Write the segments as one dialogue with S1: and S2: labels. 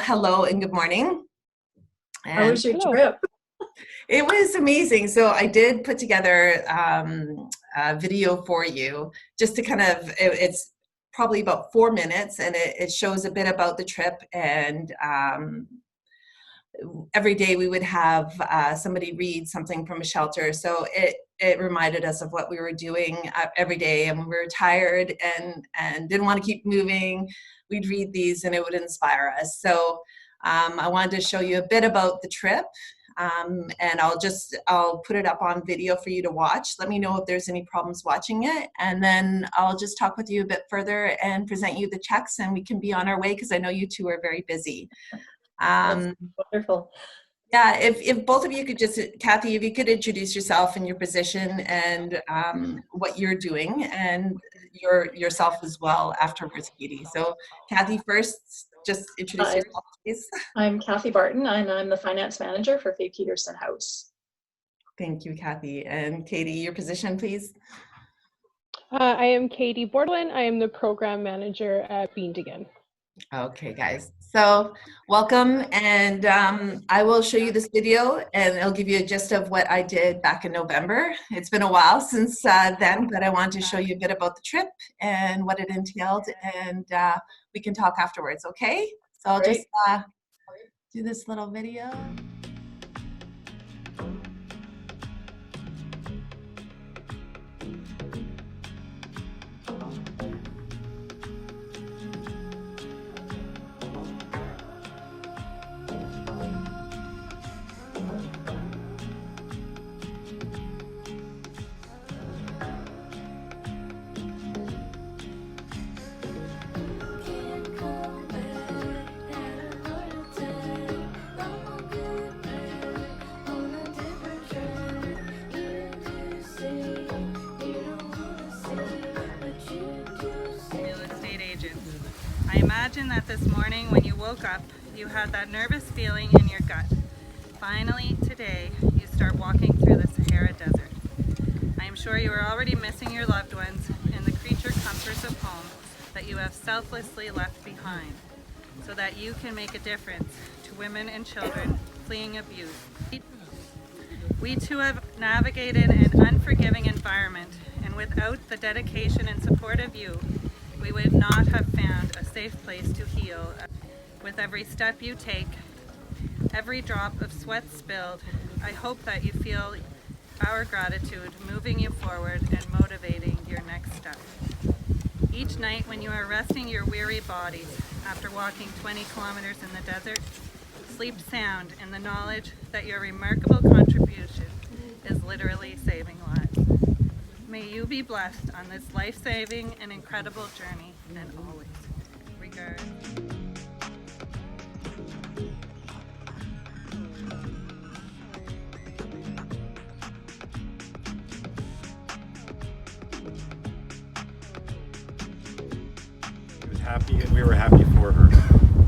S1: hello and good morning.
S2: How was your trip?
S1: It was amazing. So I did put together a video for you just to kind of, it's probably about 4 minutes, and it shows a bit about the trip. And every day we would have somebody read something from a shelter. So it reminded us of what we were doing every day. And when we were tired and didn't want to keep moving, we'd read these and it would inspire us. So I wanted to show you a bit about the trip. And I'll put it up on video for you to watch. Let me know if there's any problems watching it. And then I'll just talk with you a bit further and present you the checks, and we can be on our way because I know you two are very busy.
S2: That's wonderful.
S1: Yeah, if both of you could just, Kathy, if you could introduce yourself and your position and what you're doing, and yourself as well afterwards, Katie. So Kathy first, just introduce yourself, please.
S2: I'm Kathy Barton, and I'm the finance manager for Faye Peterson House.
S1: Thank you, Kathy. And Katie, your position, please.
S3: I am Katie Bordwin. I am the program manager at Beendigan.
S1: Okay, guys. So welcome, and I will show you this video, and it'll give you a gist of what I did back in November. It's been a while since then, but I wanted to show you a bit about the trip and what it entailed, and we can talk afterwards, okay? So I'll just do this little video.
S4: I imagine that this morning when you woke up, you had that nervous feeling in your gut. Finally, today, you start walking through the Sahara Desert. I am sure you are already missing your loved ones and the creature comforts of home that you have selflessly left behind, so that you can make a difference to women and children fleeing abuse. We too have navigated an unforgiving environment, and without the dedication and support of you, we would not have found a safe place to heal. With every step you take, every drop of sweat spilled, I hope that you feel our gratitude moving you forward and motivating your next step. Each night when you are resting your weary bodies after walking 20 kilometers in the desert, sleep sound in the knowledge that your remarkable contribution is literally saving lives. May you be blessed on this life-saving and incredible journey, and always. Regards.
S5: He was happy, and we were happy for her.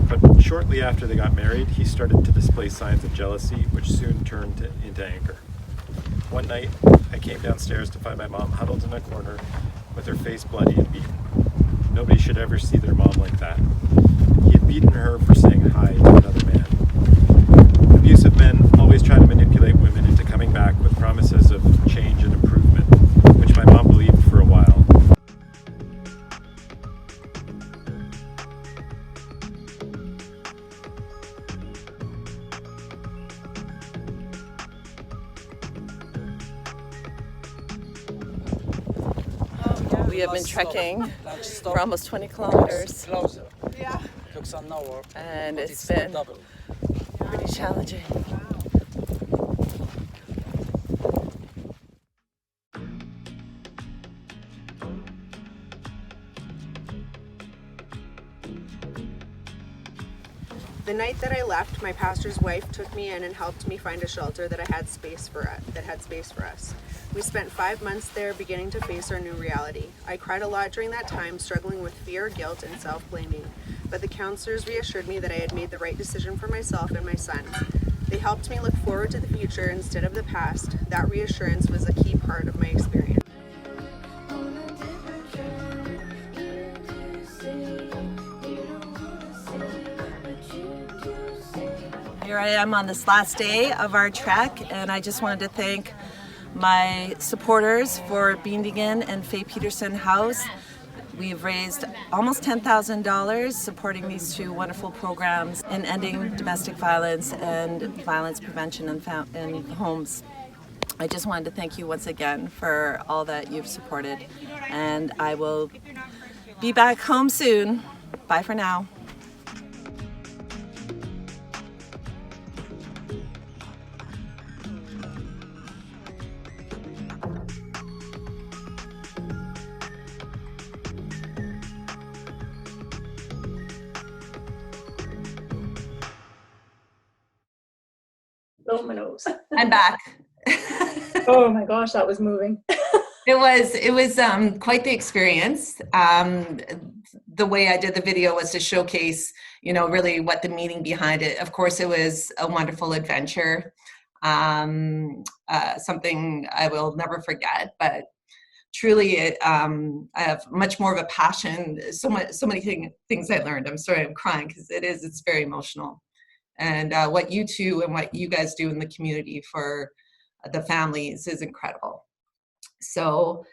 S5: But shortly after they got married, he started to display signs of jealousy, which soon turned into anger. One night, I came downstairs to find my mom huddled in a corner with her face bloody and beaten. Nobody should ever see their mom like that. He had beaten her for saying hi to another man. Abusive men always try to manipulate women into coming back with promises of change and improvement, which my mom believed for a while.
S1: We have been trekking for almost 20 kilometers, and it's been pretty challenging.
S6: The night that I left, my pastor's wife took me in and helped me find a shelter that had space for us. We spent 5 months there, beginning to face our new reality. I cried a lot during that time, struggling with fear, guilt, and self-blaming. But the counselors reassured me that I had made the right decision for myself and my son. They helped me look forward to the future instead of the past. That reassurance was a key part of my experience.
S7: You
S1: Here I am on this last day of our trek, and I just wanted to thank my supporters for Beendigan and Faye Peterson House. We've raised almost $10,000 supporting these two wonderful programs in ending domestic violence and violence prevention in homes. I just wanted to thank you once again for all that you've supported, and I will be back home soon. Bye for now.
S2: Dominoes.
S1: I'm back.
S2: Oh my gosh, that was moving.
S1: It was quite the experience. The way I did the video was to showcase, really what the meaning behind it. Of course, it was a wonderful adventure, something I will never forget. But truly, I have much more of a passion. So many things I learned. I'm sorry, I'm crying because it's very emotional. And what you two and what you guys do in the community for the families is incredible. So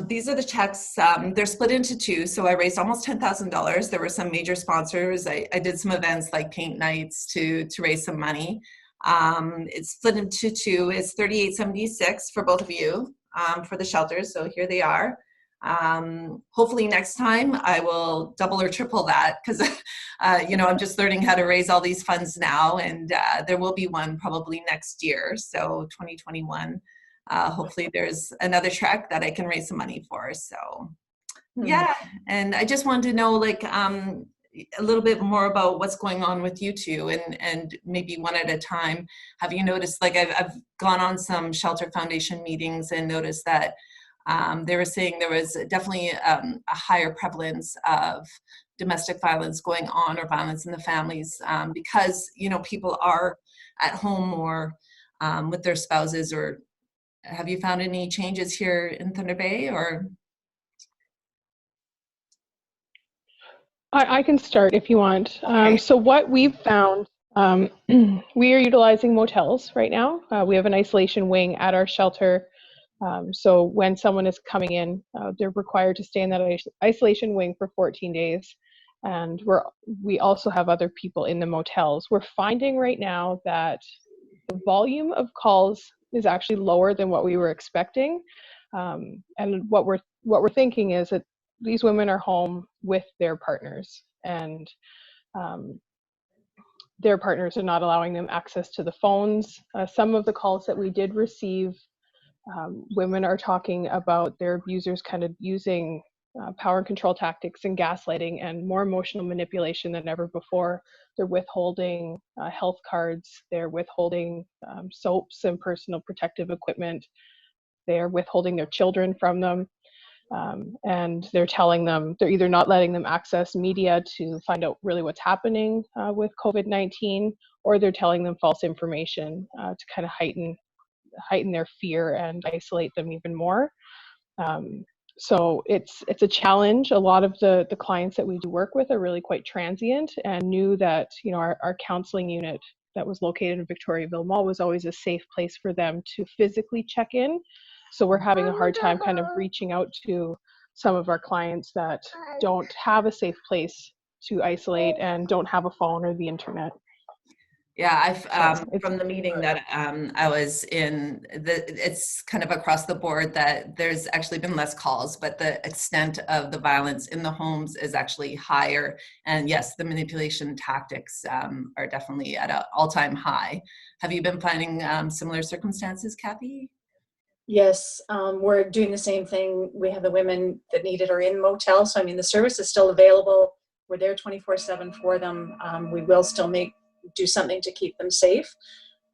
S1: these are the checks. They're split into two. So I raised almost $10,000. There were some major sponsors. I did some events like paint nights to raise some money. It's split into two. It's $38.76 for both of you for the shelters. So here they are. Hopefully next time I will double or triple that because, I'm just learning how to raise all these funds now, and there will be one probably next year. So 2021. Hopefully there's another trek that I can raise some money for. So yeah, and I just wanted to know a little bit more about what's going on with you two, and maybe one at a time. Have you noticed, I've gone on some Shelter Foundation meetings and noticed that they were saying there was definitely a higher prevalence of domestic violence going on, or violence in the families, because people are at home more with their spouses. Or have you found any changes here in Thunder Bay? Or
S3: I can start if you want.
S1: Okay.
S3: So what we've found, we are utilizing motels right now. We have an isolation wing at our shelter. So when someone is coming in, they're required to stay in that isolation wing for 14 days. And we also have other people in the motels. We're finding right now that the volume of calls is actually lower than what we were expecting. And what we're thinking is that these women are home with their partners, and their partners are not allowing them access to the phones. Some of the calls that we did receive, women are talking about their abusers kind of using power and control tactics and gaslighting and more emotional manipulation than ever before. They're withholding health cards, they're withholding soaps and personal protective equipment, they're withholding their children from them, and they're telling them, they're either not letting them access media to find out really what's happening with COVID-19, or they're telling them false information to kind of heighten their fear and isolate them even more. So it's a challenge. A lot of the clients that we do work with are really quite transient, and knew that our counseling unit that was located in Victoriaville Mall was always a safe place for them to physically check in. So we're having a hard time kind of reaching out to some of our clients that don't have a safe place to isolate and don't have a phone or the internet.
S1: Yeah, from the meeting that I was in, it's kind of across the board that there's actually been less calls, but the extent of the violence in the homes is actually higher. And yes, the manipulation tactics are definitely at an all-time high. Have you been finding similar circumstances, Kathy?
S2: Yes, we're doing the same thing. We have the women that need it are in motels. So, the service is still available. We're there 24/7 for them. We will still do something to keep them safe.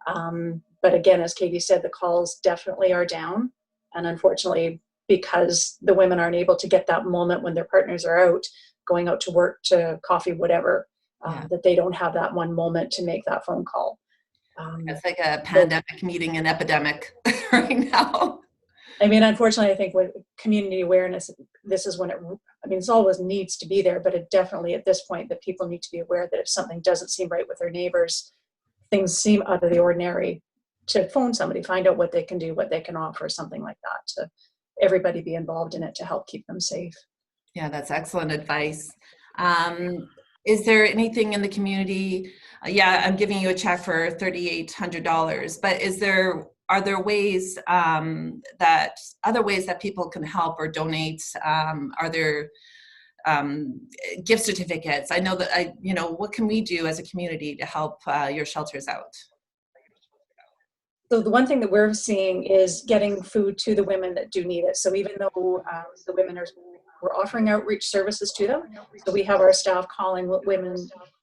S2: But again, as Katie said, the calls definitely are down. And unfortunately, because the women aren't able to get that moment when their partners are out, going out to work, to coffee, whatever, that they don't have that one moment to make that phone call.
S1: It's like a pandemic meeting an epidemic right now.
S2: Unfortunately, I think with community awareness, this is when it always needs to be there, but it definitely at this point that people need to be aware that if something doesn't seem right with their neighbors, things seem out of the ordinary, to phone somebody, find out what they can do, what they can offer, something like that, to everybody be involved in it to help keep them safe.
S1: Yeah, that's excellent advice. Is there anything in the community? Yeah, I'm giving you a check for $3,800, but are there ways other ways that people can help or donate? Are there gift certificates? I know that what can we do as a community to help your shelters out?
S2: So the one thing that we're seeing is getting food to the women that do need it. So even though the women we're offering outreach services to them, so we have our staff calling women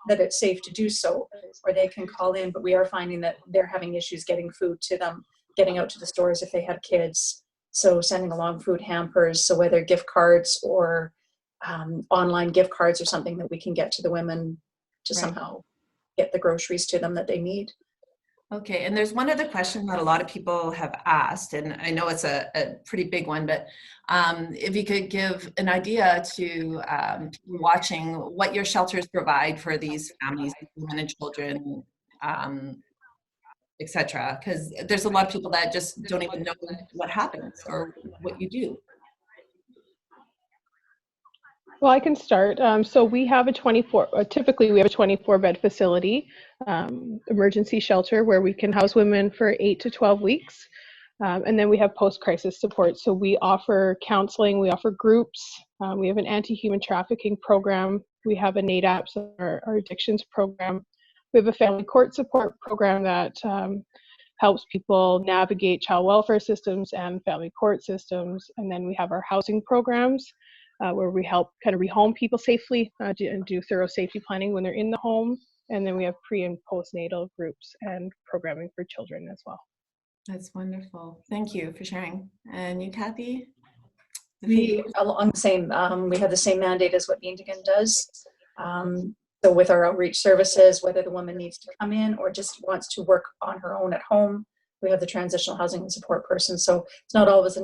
S2: that it's safe to do so, or they can call in, but we are finding that they're having issues getting food to them, getting out to the stores if they have kids. So sending along food hampers, so whether gift cards or online gift cards or something that we can get to the women to somehow get the groceries to them that they need.
S1: Okay, and there's one other question that a lot of people have asked, and I know it's a pretty big one, but if you could give an idea to people watching what your shelters provide for these families, women and children, etc. Because there's a lot of people that just don't even know what happens or what you do.
S3: Well, I can start. So we have typically we have a 24-bed facility, emergency shelter where we can house women for 8 to 12 weeks. And then we have post-crisis support. So we offer counseling, we offer groups, we have an anti-human trafficking program, we have a NADAP, so our addictions program. We have a family court support program that helps people navigate child welfare systems and family court systems. And then we have our housing programs, where we help kind of rehome people safely and do thorough safety planning when they're in the home. And then we have pre and postnatal groups and programming for children as well.
S1: That's wonderful. Thank you for sharing. And you, Kathy?
S2: We along the same, we have the same mandate as what Beendigan does. So with our outreach services, whether the woman needs to come in or just wants to work on her own at home, we have the transitional housing and support person. So it's not always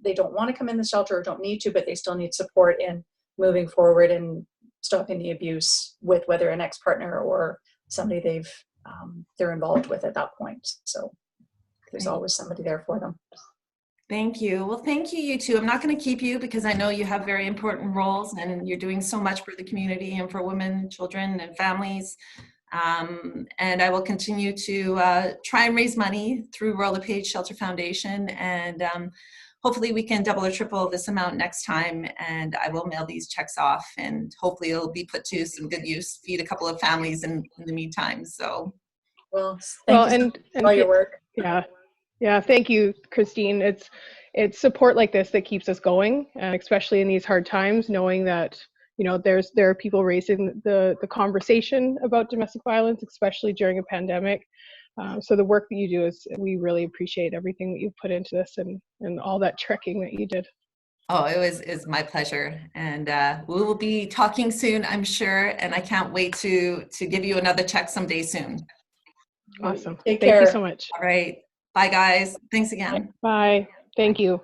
S2: they don't want to come in the shelter or don't need to, but they still need support in moving forward and stopping the abuse with whether an ex-partner or somebody they're involved with at that point. So there's always somebody there for them.
S1: Thank you. Well, thank you, you two. I'm not going to keep you because I know you have very important roles and you're doing so much for the community and for women, children, and families. And I will continue to try and raise money through Royal LePage Shelter Foundation, and hopefully we can double or triple this amount next time, and I will mail these checks off, and hopefully it'll be put to some good use, feed a couple of families in the meantime. So
S2: well, thank you for all your work.
S3: Yeah, thank you, Christine. It's support like this that keeps us going, and especially in these hard times, knowing that there are people raising the conversation about domestic violence, especially during a pandemic. So the work that you do we really appreciate everything that you've put into this and all that trekking that you did.
S1: Oh, it's my pleasure. And we will be talking soon, I'm sure. And I can't wait to give you another check someday soon.
S3: Awesome.
S2: Take
S3: Thank
S2: care.
S3: you so much.
S1: All right. Bye, guys. Thanks again.
S3: Bye. Thank you.